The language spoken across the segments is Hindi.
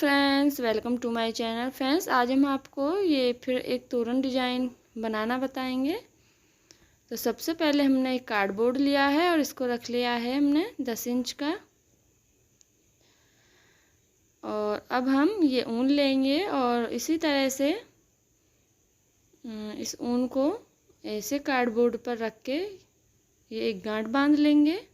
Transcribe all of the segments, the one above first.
Friends, welcome to my channel. Friends, आज हम आपको ये फिर एक तोरण डिज़ाइन बनाना बताएंगे। तो सबसे पहले हमने एक कार्डबोर्ड लिया है और इसको रख लिया है हमने 10 इंच का। और अब हम ये ऊन लेंगे और इसी तरह से इस ऊन को ऐसे कार्डबोर्ड पर रख के ये एक गांठ बांध लेंगे।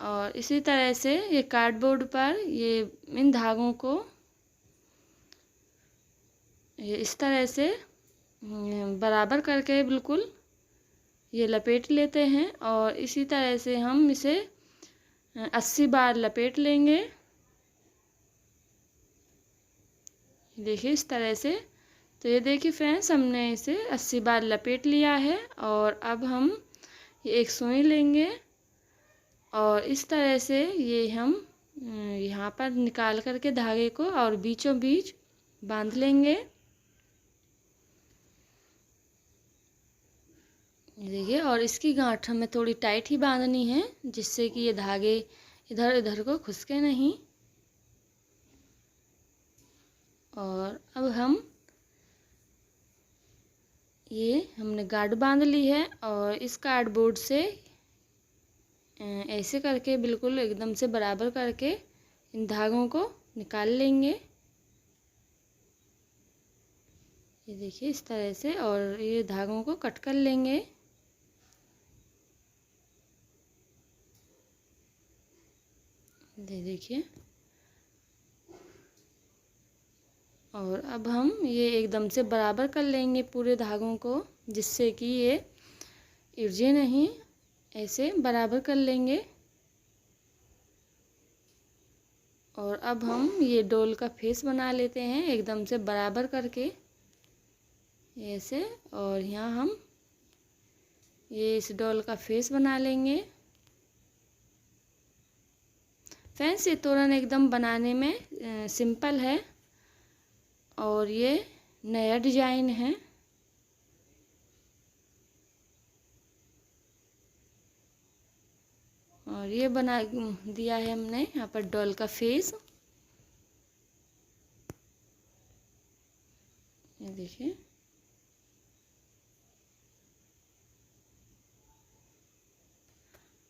और इसी तरह से ये कार्डबोर्ड पर ये इन धागों को ये इस तरह से बराबर करके बिल्कुल ये लपेट लेते हैं। और इसी तरह से हम इसे 80 बार लपेट लेंगे। देखिए इस तरह से। तो ये देखिए फ्रेंड्स, हमने इसे 80 बार लपेट लिया है। और अब हम ये एक सुई लेंगे और इस तरह से ये हम यहाँ पर निकाल करके धागे को और बीचों बीच बांध लेंगे। देखिए, और इसकी गांठ हमें थोड़ी टाइट ही बांधनी है, जिससे कि ये धागे इधर इधर को खिसके नहीं। और अब हमने गांठ बांध ली है और इस कार्डबोर्ड से ऐसे करके बिल्कुल एकदम से बराबर करके इन धागों को निकाल लेंगे। ये देखिए इस तरह से। और ये धागों को कट कर लेंगे। देखिए। और अब हम ये एकदम से बराबर कर लेंगे पूरे धागों को, जिससे कि ये इर्जे नहीं, ऐसे बराबर कर लेंगे। और अब हम ये डोल का फेस बना लेते हैं एकदम से बराबर करके ऐसे। और यहाँ हम ये इस डोल का फेस बना लेंगे। फ्रेंड्स, ये तोरण एकदम बनाने में सिंपल है और ये नया डिजाइन है। और ये बना दिया है हमने यहाँ पर डॉल का फेस। ये देखिए।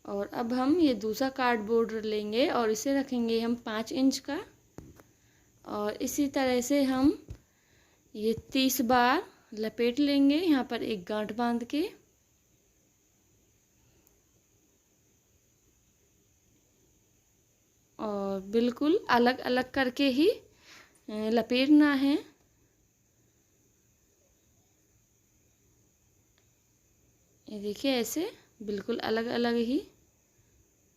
और अब हम ये दूसरा कार्डबोर्ड लेंगे और इसे रखेंगे हम 5 इंच का। और इसी तरह से हम ये 30 बार लपेट लेंगे यहाँ पर एक गांठ बांध के। और बिल्कुल अलग अलग करके ही लपेटना है। ये देखिए ऐसे बिल्कुल अलग अलग ही।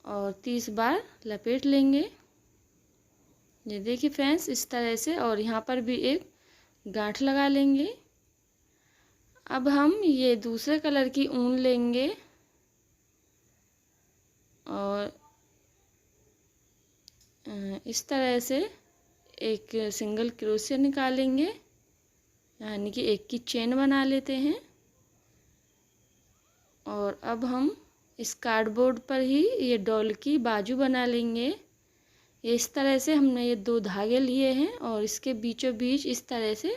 और 30 बार लपेट लेंगे। ये देखिए फ्रेंड्स इस तरह से। और यहाँ पर भी एक गांठ लगा लेंगे। अब हम ये दूसरे कलर की ऊन लेंगे और इस तरह से एक सिंगल क्रोशिया निकालेंगे, यानी कि एक की चेन बना लेते हैं। और अब हम इस कार्डबोर्ड पर ही ये डॉल की बाजू बना लेंगे। ये इस तरह से हमने ये 2 धागे लिए हैं और इसके बीचों बीच इस तरह से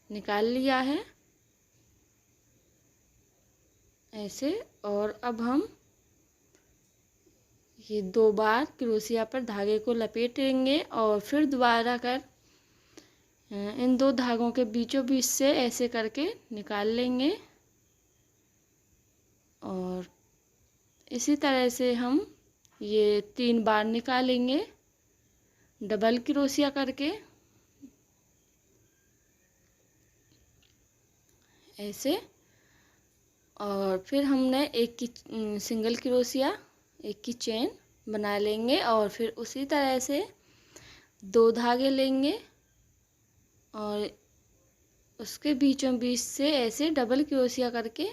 निकाल लिया है ऐसे। और अब हम ये 2 बार क्रोशिया पर धागे को लपेटेंगे और फिर दोबारा कर इन 2 धागों के बीचों बीच से ऐसे करके निकाल लेंगे। और इसी तरह से हम ये 3 बार निकालेंगे डबल क्रोशिया करके ऐसे। और फिर हमने एक की सिंगल क्रोशिया, एक की चेन बना लेंगे और फिर उसी तरह से 2 धागे लेंगे और उसके बीचों बीच से ऐसे डबल क्रोशिया करके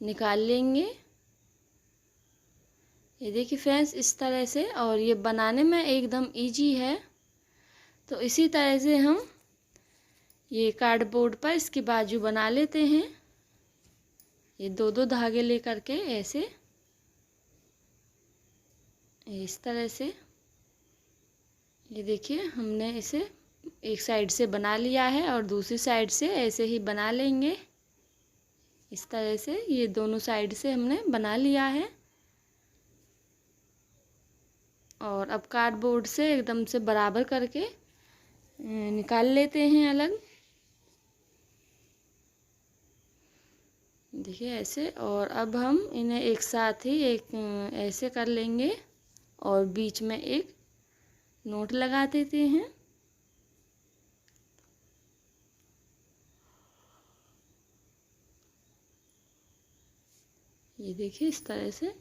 निकाल लेंगे। ये देखिए फ्रेंड्स इस तरह से। और ये बनाने में एकदम इजी है। तो इसी तरह से हम ये कार्डबोर्ड पर इसकी बाजू बना लेते हैं, ये 2 धागे लेकर के ऐसे इस तरह से। ये देखिए हमने इसे एक साइड से बना लिया है और दूसरी साइड से ऐसे ही बना लेंगे। इस तरह से ये दोनों साइड से हमने बना लिया है। और अब कार्डबोर्ड से एकदम से बराबर करके निकाल लेते हैं अलग। देखिए ऐसे। और अब हम इन्हें एक साथ ही एक ऐसे कर लेंगे और बीच में एक नोट लगा देते हैं। ये देखिए इस तरह से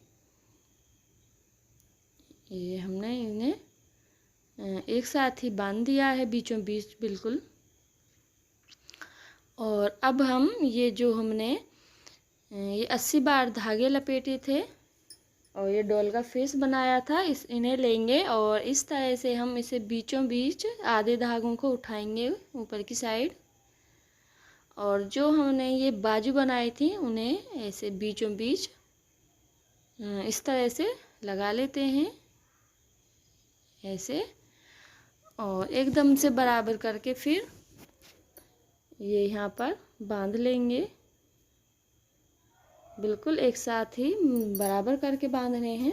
ये हमने इन्हें एक साथ ही बांध दिया है बीचों बीच बिल्कुल। और अब हम ये जो हमने ये 80 बार धागे लपेटे थे और ये डॉल का फेस बनाया था, इन्हें लेंगे और इस तरह से हम इसे बीचों बीच आधे धागों को उठाएंगे ऊपर की साइड। और जो हमने ये बाजू बनाई थी उन्हें ऐसे बीचों बीच इस तरह से लगा लेते हैं ऐसे। और एकदम से बराबर करके फिर ये यहाँ पर बांध लेंगे। बिल्कुल एक साथ ही बराबर करके बांध रहे हैं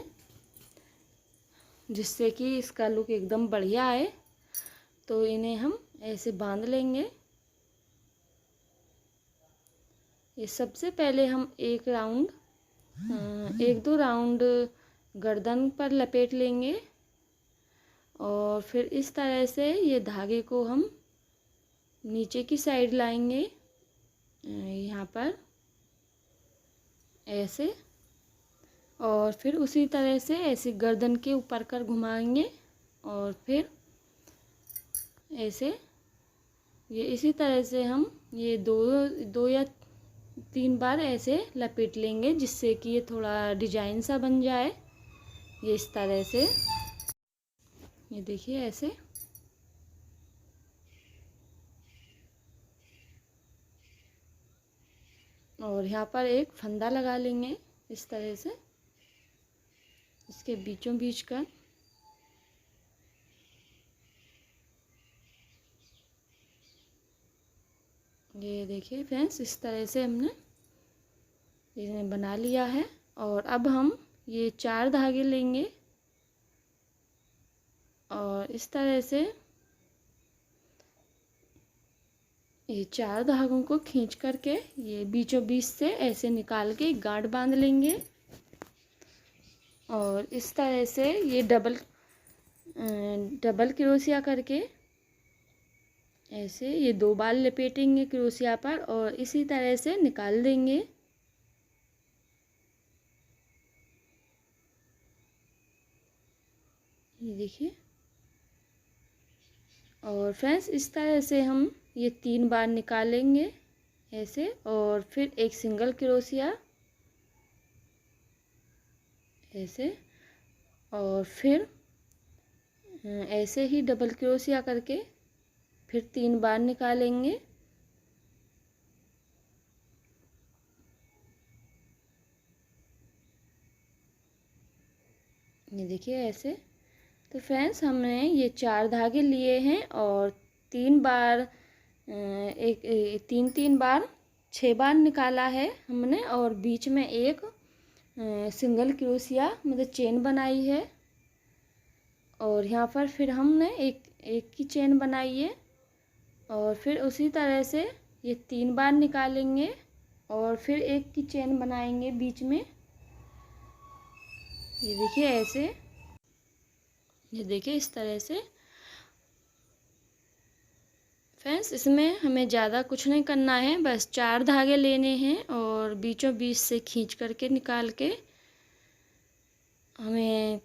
जिससे कि इसका लुक एकदम बढ़िया आए। तो इन्हें हम ऐसे बांध लेंगे। ये सबसे पहले हम एक दो राउंड गर्दन पर लपेट लेंगे और फिर इस तरह से ये धागे को हम नीचे की साइड लाएंगे यहाँ पर ऐसे। और फिर उसी तरह से ऐसे गर्दन के ऊपर कर घुमाएंगे और फिर ऐसे ये इसी तरह से हम ये दो या 3 बार ऐसे लपेट लेंगे जिससे कि ये थोड़ा डिजाइन सा बन जाए। ये इस तरह से ये देखिए ऐसे। और यहाँ पर एक फंदा लगा लेंगे इस तरह से इसके बीचों बीच का। ये देखिए फ्रेंड्स इस तरह से हमने इन्हें बना लिया है। और अब हम ये 4 धागे लेंगे और इस तरह से ये 4 धागों को खींच करके ये बीचों बीच से ऐसे निकाल के गांठ बांध लेंगे। और इस तरह से ये डबल क्रोशिया करके ऐसे ये 2 बार लपेटेंगे क्रोशिया पर और इसी तरह से निकाल देंगे। ये देखिए। और फ्रेंड्स इस तरह से हम ये 3 बार निकालेंगे ऐसे और फिर एक सिंगल क्रोशिया ऐसे और फिर ऐसे ही डबल क्रोशिया करके फिर 3 बार निकालेंगे। ये देखिए ऐसे। तो फ्रेंड्स हमने ये 4 धागे लिए हैं और 3 बार तीन बार 6 बार निकाला है हमने और बीच में एक सिंगल क्रोशिया मतलब चेन बनाई है। और यहाँ पर फिर हमने एक की चेन बनाई है और फिर उसी तरह से ये 3 बार निकालेंगे और फिर एक की चेन बनाएंगे बीच में। ये देखिए ऐसे। ये देखिए इस तरह से। फ्रेंड्स इसमें हमें ज़्यादा कुछ नहीं करना है, बस 4 धागे लेने हैं और बीचों बीच से खींच करके निकाल के हमें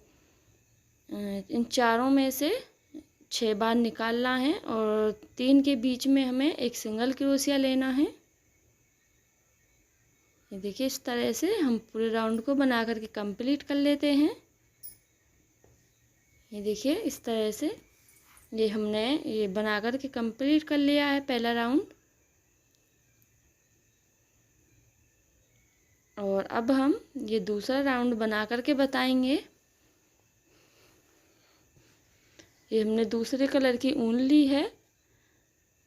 इन चारों में से 6 बार निकालना है और 3 के बीच में हमें एक सिंगल क्रोशिया लेना है। ये देखिए इस तरह से हम पूरे राउंड को बना करके कंप्लीट कर लेते हैं। ये देखिए इस तरह से ये हमने ये बना करके कंप्लीट कर लिया है पहला राउंड। और अब हम ये दूसरा राउंड बना करके बताएंगे। ये हमने दूसरे कलर की ऊन ली है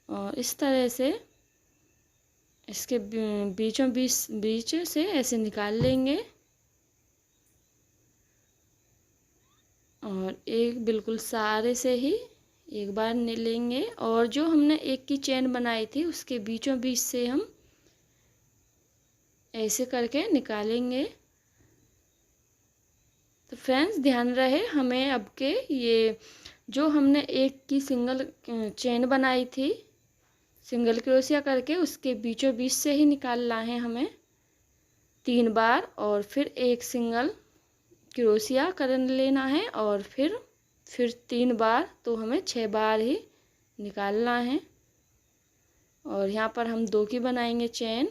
और इस तरह से इसके बीच से ऐसे निकाल लेंगे और एक बिल्कुल सारे से ही एक बार लेंगे और जो हमने एक की चेन बनाई थी उसके बीचों बीच से हम ऐसे करके निकालेंगे। तो फ्रेंड्स ध्यान रहे हमें अब के ये जो हमने एक की सिंगल चेन बनाई थी सिंगल क्रोशिया करके उसके बीचों बीच से ही निकालना है हमें 3 बार और फिर एक सिंगल क्रोशिया कर लेना है और फिर 3 बार, तो हमें 6 बार ही निकालना है। और यहाँ पर हम 2 की बनाएंगे चेन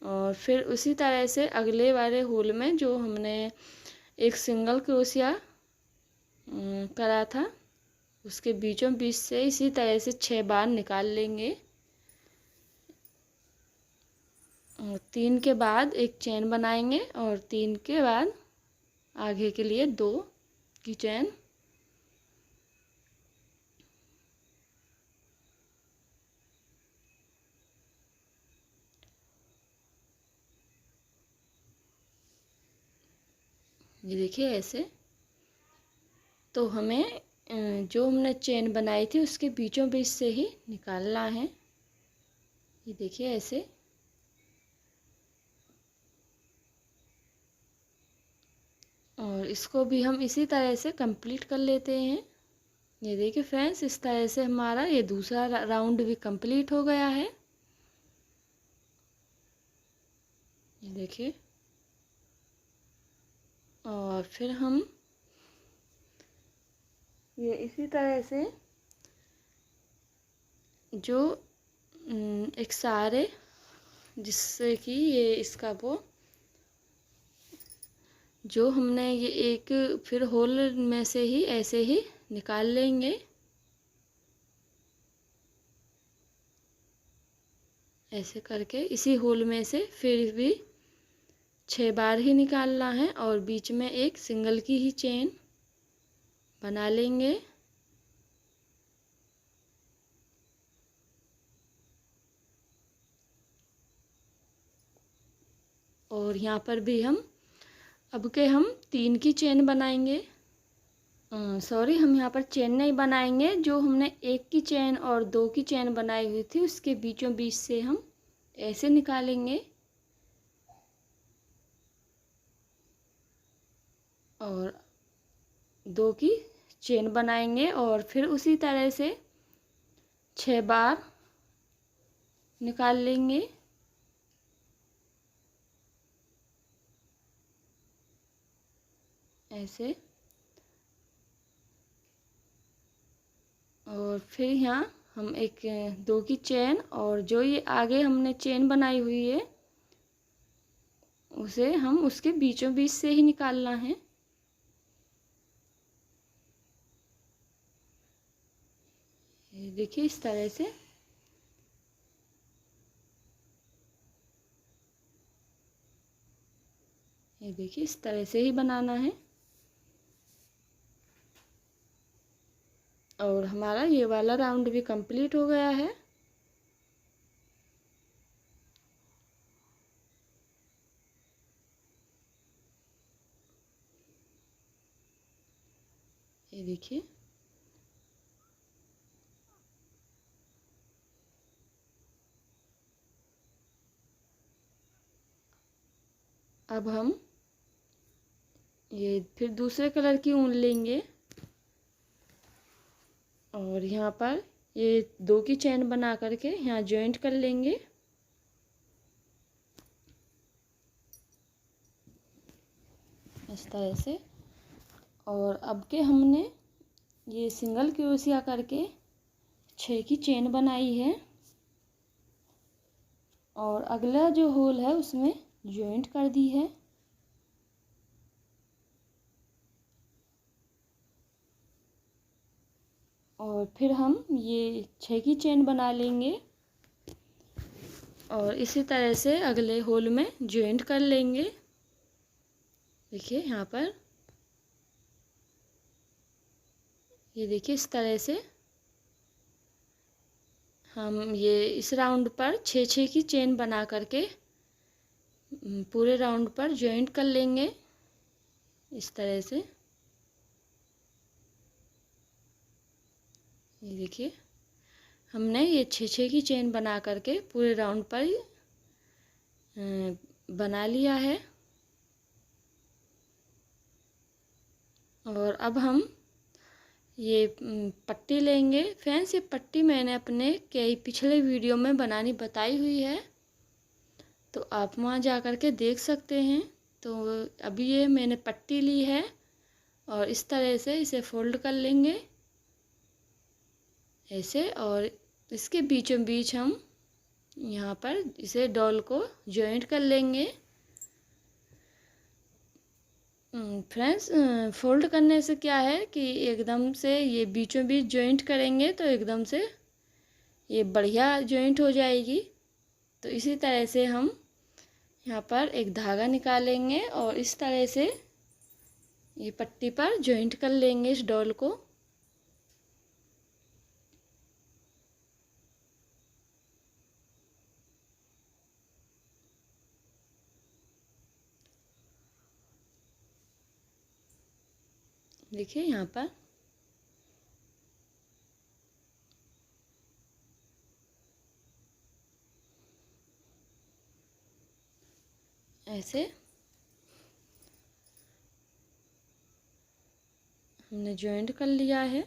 और फिर उसी तरह से अगले वाले होल में जो हमने एक सिंगल क्रोशिया करा था उसके बीचों बीच से इसी तरह से 6 बार निकाल लेंगे और 3 के बाद एक चेन बनाएंगे और 3 के बाद आगे के लिए 2 की चेन। ये देखिए ऐसे। तो हमें जो हमने चेन बनाई थी उसके बीचों बीच से ही निकालना है। ये देखिए ऐसे। और इसको भी हम इसी तरह से कंप्लीट कर लेते हैं। ये देखिए फ्रेंड्स इस तरह से हमारा ये दूसरा राउंड भी कंप्लीट हो गया है। ये देखिए। और फिर हम ये इसी तरह से जो एक सारे जिससे कि ये इसका वो जो हमने ये एक फिर होल में से ही ऐसे ही निकाल लेंगे ऐसे करके इसी होल में से फिर भी 6 बार ही निकालना है और बीच में एक सिंगल की ही चेन बना लेंगे। और यहाँ पर भी हम अब के हम 3 की चेन बनाएंगे। सॉरी हम यहाँ पर चेन नहीं बनाएंगे, जो हमने 1 की चेन और 2 की चेन बनाई हुई थी उसके बीचों बीच से हम ऐसे निकालेंगे और 2 की चेन बनाएंगे और फिर उसी तरह से 6 बार निकाल लेंगे। ऐसे। और फिर यहाँ हम एक 2 की चेन और जो ये आगे हमने चेन बनाई हुई है उसे हम उसके बीचों बीच से ही निकालना है। ये देखिए इस तरह से। ये देखिए इस तरह से ही बनाना है। और हमारा ये वाला राउंड भी कंप्लीट हो गया है। ये देखिए। अब हम ये फिर दूसरे कलर की ऊन लेंगे और यहाँ पर ये 2 की चेन बना करके यहाँ जॉइंट कर लेंगे। इस तरह से। और अब के हमने ये सिंगल क्रोशिया करके 6 की चेन बनाई है और अगला जो होल है उसमें जॉइंट कर दी है। और फिर हम ये 6 की चेन बना लेंगे और इसी तरह से अगले होल में जॉइंट कर लेंगे। देखिए यहाँ पर। ये देखिए इस तरह से हम ये इस राउंड पर 6-6 की चेन बना करके पूरे राउंड पर जॉइंट कर लेंगे इस तरह से। ये देखिए हमने ये 6-6 की चेन बना करके पूरे राउंड पर बना लिया है। और अब हम ये पट्टी लेंगे। फ्रेंड्स ये पट्टी मैंने अपने कई पिछले वीडियो में बनानी बताई हुई है, तो आप वहाँ जा कर के देख सकते हैं। तो अभी ये मैंने पट्टी ली है और इस तरह से इसे फोल्ड कर लेंगे ऐसे, और इसके बीचों बीच हम यहाँ पर इसे डॉल को जॉइंट कर लेंगे। फ्रेंड्स फोल्ड करने से क्या है कि एकदम से ये बीचों बीच जॉइंट करेंगे तो एकदम से ये बढ़िया जॉइंट हो जाएगी। तो इसी तरह से हम यहाँ पर एक धागा निकालेंगे और इस तरह से ये पट्टी पर जॉइंट कर लेंगे इस डॉल को। देखिए यहाँ पर ऐसे हमने जॉइंट कर लिया है।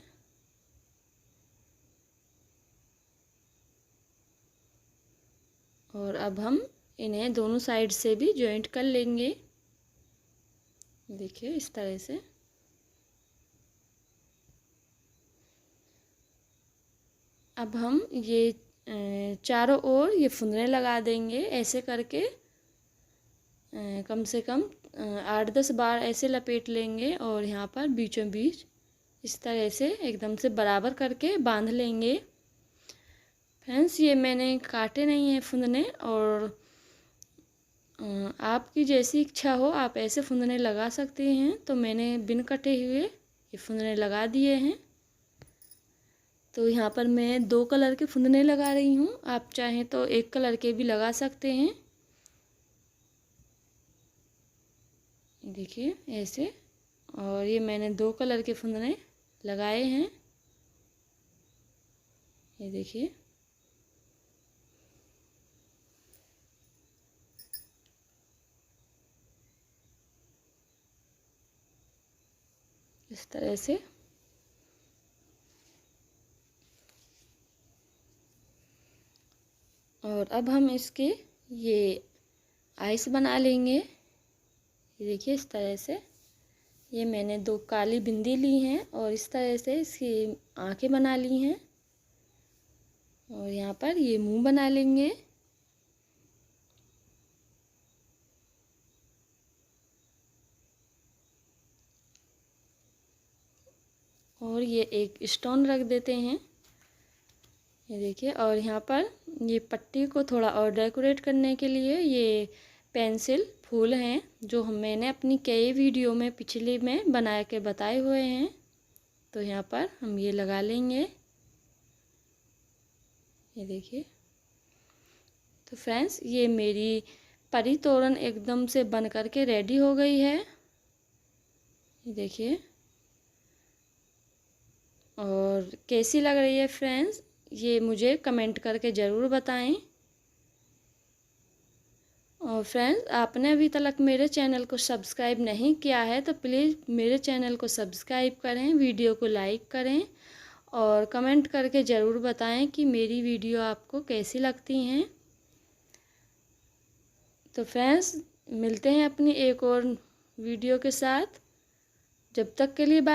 और अब हम इन्हें दोनों साइड से भी जॉइंट कर लेंगे। देखिए इस तरह से। अब हम ये चारों ओर ये फुंदरे लगा देंगे ऐसे करके, कम से कम 8-10 बार ऐसे लपेट लेंगे और यहाँ पर बीचों बीच इस तरह से एकदम से बराबर करके बांध लेंगे। फ्रेंड्स ये मैंने काटे नहीं हैं फुंदने, और आपकी जैसी इच्छा हो आप ऐसे फुंदने लगा सकते हैं। तो मैंने बिन कटे हुए ये फुंदने लगा दिए हैं। तो यहाँ पर मैं 2 कलर के फुंदने लगा रही हूँ, आप चाहें तो 1 कलर के भी लगा सकते हैं। देखिए ऐसे, और ये मैंने 2 कलर के फुंदने लगाए हैं। ये देखिए इस तरह से। और अब हम इसके ये आइस बना लेंगे। ये देखिए इस तरह से। ये मैंने 2 काली बिंदी ली हैं और इस तरह से इसकी आंखें बना ली हैं, और यहाँ पर ये मुंह बना लेंगे। और ये एक स्टोन रख देते हैं। ये देखिए, और यहाँ पर ये पट्टी को थोड़ा और डेकोरेट करने के लिए ये पेंसिल फूल हैं जो मैंने अपनी कई वीडियो में पिछले में बना के बताए हुए हैं। तो यहाँ पर हम ये लगा लेंगे। ये देखिए। तो फ्रेंड्स ये मेरी परी तोरण एकदम से बन करके रेडी हो गई है। ये देखिए, और कैसी लग रही है फ्रेंड्स ये मुझे कमेंट करके ज़रूर बताएं। और फ्रेंड्स आपने अभी तक मेरे चैनल को सब्सक्राइब नहीं किया है तो प्लीज़ मेरे चैनल को सब्सक्राइब करें, वीडियो को लाइक करें और कमेंट करके ज़रूर बताएं कि मेरी वीडियो आपको कैसी लगती हैं। तो फ्रेंड्स मिलते हैं अपनी एक और वीडियो के साथ। जब तक के लिए बाय।